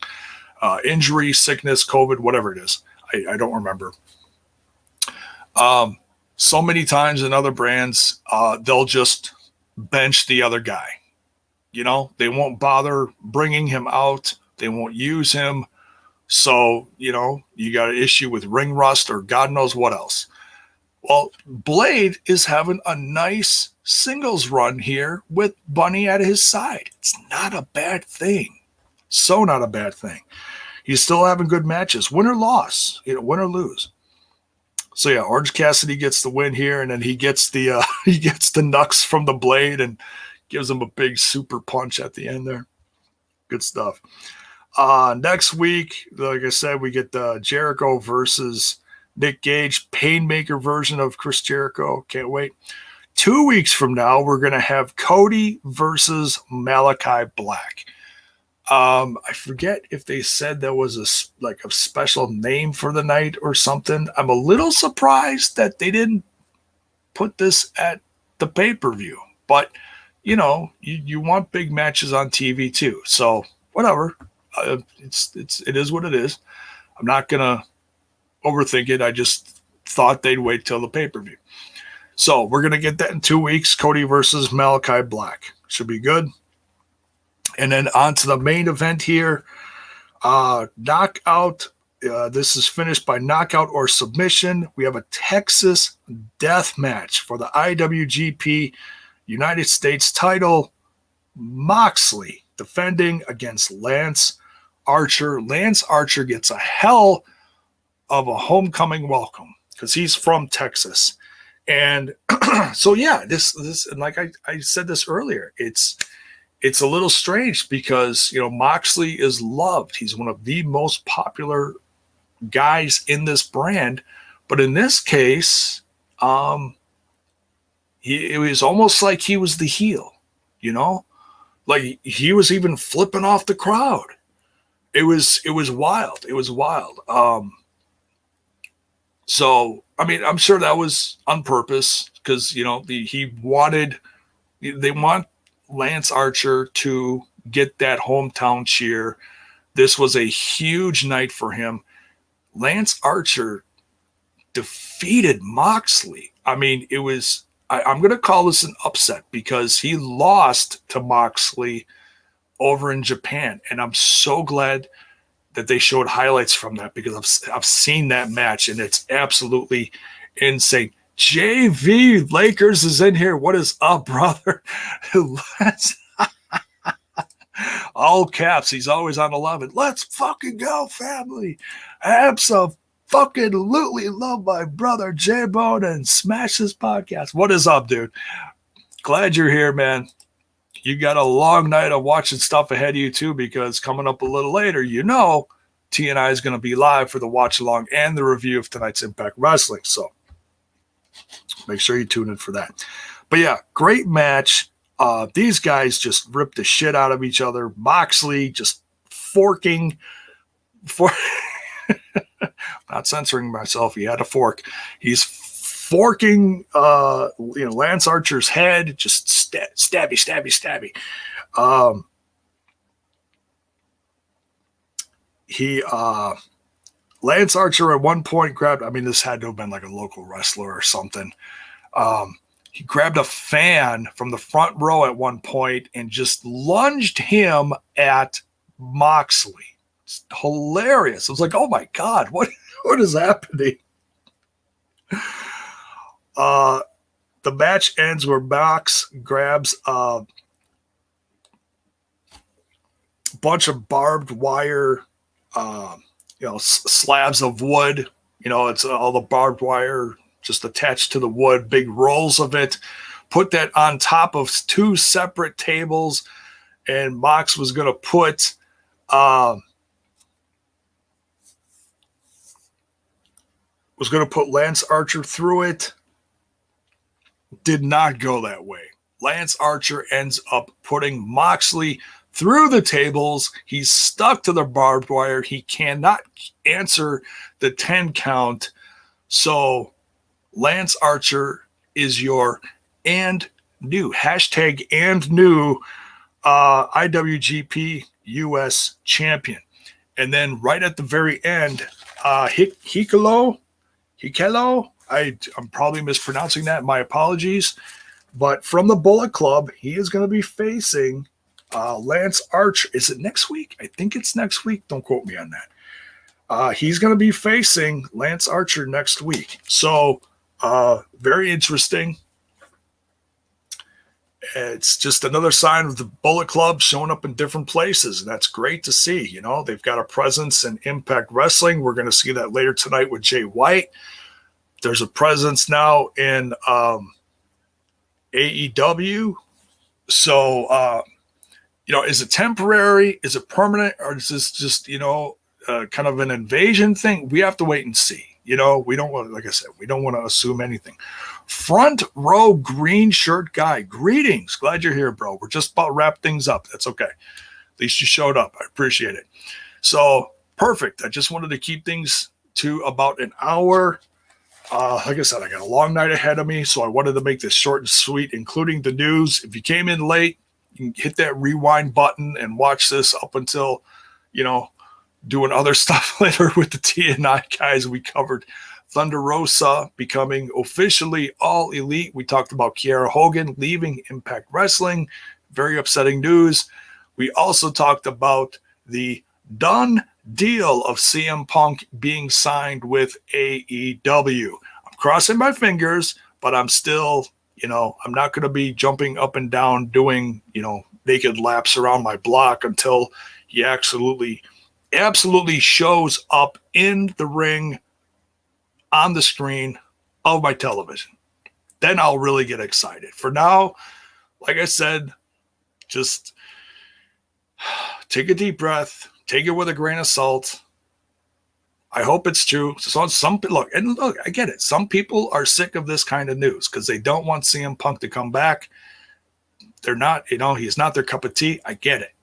Injury, sickness, COVID, whatever it is. I don't remember. So many times in other brands, they'll just bench the other guy. They won't bother bringing him out. They won't use him. So, you got an issue with ring rust or God knows what else. Well, Blade is having a nice singles run here with Bunny at his side. It's not a bad thing. So not a bad thing. He's still having good matches. Win or loss, win or lose. So yeah, Orange Cassidy gets the win here, and then he gets the Nux from the Blade and gives him a big super punch at the end there. Good stuff. Next week, like I said, we get the Jericho versus Nick Gage, Painmaker version of Chris Jericho. Can't wait. 2 weeks from now, we're going to have Cody versus Malachi Black. I forget if they said there was a special name for the night or something. I'm a little surprised that they didn't put this at the pay-per-view. But, you want big matches on TV too. So whatever. It is what it is. I'm not going to overthink it. I just thought they'd wait till the pay-per-view. So we're going to get that in 2 weeks. Cody versus Malachi Black. Should be good. And then on to the main event here. Knockout. This is finished by knockout or submission. We have a Texas death match for the IWGP United States title. Moxley defending against Lance Archer. Lance Archer gets a hell of a homecoming welcome because he's from Texas. And so, yeah, this, and like I said this earlier, it's a little strange because, you know, Moxley is loved. He's one of the most popular guys in this brand. But in this case, it was almost like he was the heel, you know? Like he was even flipping off the crowd. It was wild. It was wild. So, I mean, I'm sure that was on purpose because, you know, they want Lance Archer to get that hometown cheer. This was a huge night for him. Lance Archer defeated Moxley. I mean, it was, I'm going to call this an upset because he lost to Moxley over in Japan. And I'm so glad that they showed highlights from that because I've seen that match and it's absolutely insane. JV Lakers is in here. What is up, brother? All caps. He's always on 11. Let's fucking go, family. Absolutely love my brother J-Bone and smash this podcast. What is up, dude? Glad you're here, man. You got a long night of watching stuff ahead of you, too, because coming up a little later, you know, T&I is going to be live for the watch along and the review of tonight's Impact Wrestling. So make sure you tune in for that. But yeah, great match. These guys just ripped the shit out of each other. Moxley just forking. Not censoring myself. He had a fork. He's forking, Lance Archer's head. Just stabby. Lance Archer at one point grabbed, I mean, this had to have been like a local wrestler or something. He grabbed a fan from the front row at one point and just lunged him at Moxley. It's hilarious. I was like, oh my God, what is happening? The match ends where Mox grabs a bunch of barbed wire, slabs of wood. You know, it's all the barbed wire just attached to the wood, big rolls of it. Put that on top of two separate tables, and Mox was going to put Lance Archer through it. Did not go that way. Lance Archer ends up putting Moxley through the tables. He's stuck to the barbed wire. He cannot answer the 10 count. So Lance Archer is your and new IWGP US champion. And then right at the very end, Hikelo, I'm probably mispronouncing that. My apologies. But from the Bullet Club, he is going to be facing Lance Archer. Is it next week? I think it's next week. Don't quote me on that. He's going to be facing Lance Archer next week. So very interesting. It's just another sign of the Bullet Club showing up in different places. And that's great to see. You know, they've got a presence in Impact Wrestling. We're going to see that later tonight with Jay White. There's a presence now in AEW. So, is it temporary? Is it permanent? Or is this just, kind of an invasion thing? We have to wait and see. We don't want, like I said, we don't want to assume anything. Front row green shirt guy. Greetings. Glad you're here, bro. We're just about to wrap things up. That's okay. At least you showed up. I appreciate it. So, perfect. I just wanted to keep things to about an hour. Like I said, I got a long night ahead of me, so I wanted to make this short and sweet, including the news. If you came in late, you can hit that rewind button and watch this up until, doing other stuff later with the TNI guys. We covered Thunder Rosa becoming officially All Elite. We talked about KIERA Hogan leaving Impact Wrestling. Very upsetting news. We also talked about the done deal of CM Punk being signed with AEW. I'm crossing my fingers, but I'm still, I'm not going to be jumping up and down doing, naked laps around my block until he absolutely shows up in the ring on the screen of my television. Then I'll really get excited. For now, like I said, just take a deep breath, take it with a grain of salt. I hope it's true. So look, I get it. Some people are sick of this kind of news because they don't want CM Punk to come back. They're not, he's not their cup of tea. I get it.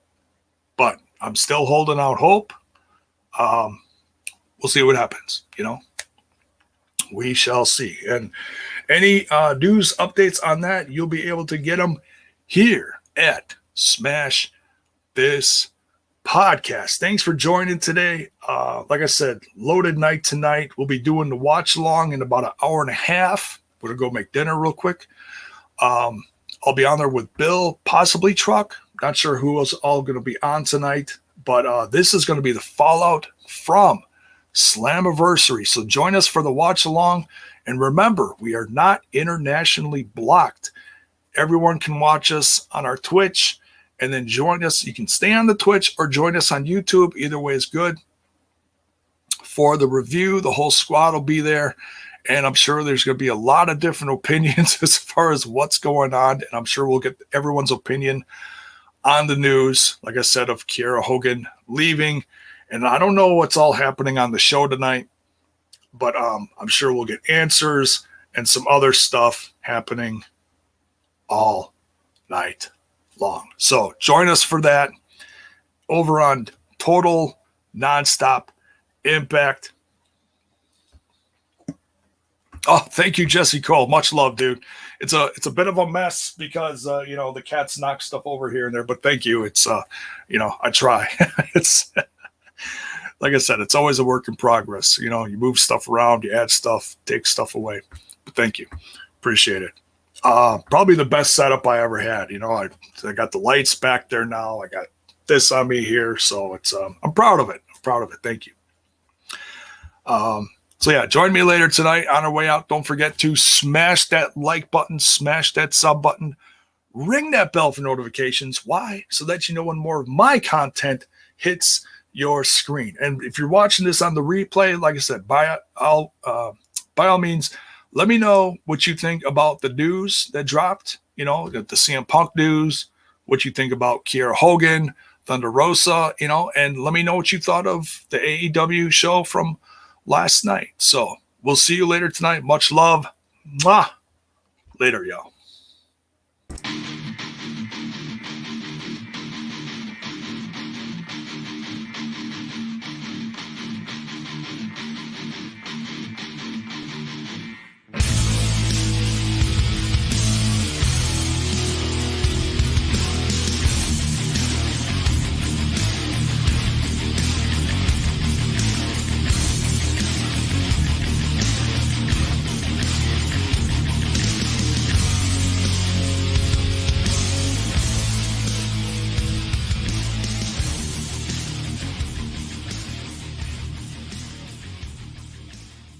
But I'm still holding out hope. We'll see what happens, We shall see. And any news updates on that, you'll be able to get them here at Smash This Podcast. Thanks for joining today. Like I said, loaded night tonight. We'll be doing the watch along in about an hour and a half. We're going to go make dinner real quick. I'll be on there with Bill, possibly Truck. Not sure who else all going to be on tonight, but this is going to be the fallout from Slammiversary. So join us for the watch along. And remember, we are not internationally blocked. Everyone can watch us on our Twitch and then join us. You can stay on the Twitch or join us on YouTube. Either way is good. For the review, the whole squad will be there. And I'm sure there's going to be a lot of different opinions as far as what's going on. And I'm sure we'll get everyone's opinion on the news, like I said, of KIERA Hogan leaving. And I don't know what's all happening on the show tonight, but I'm sure we'll get answers and some other stuff happening all night long. So join us for that over on Total Nonstop Impact. Oh, thank you, Jesse Cole. Much love, dude. It's a bit of a mess because the cats knock stuff over here and there, but thank you. It's I try. It's like I said, it's always a work in progress. You move stuff around, you add stuff, take stuff away. But thank you. Appreciate it. Probably the best setup I ever had. I got the lights back there now. I got this on me here, so it's I'm proud of it. Thank you. So yeah, join me later tonight on our way out. Don't forget to smash that like button, smash that sub button, ring that bell for notifications. Why? So that you know when more of my content hits your screen. And if you're watching this on the replay, like I said, by all means, let me know what you think about the news that dropped, the CM Punk news, what you think about KIERA Hogan, Thunder Rosa, and let me know what you thought of the AEW show from last night. So we'll see you later tonight. Much love. Mwah. Later, y'all.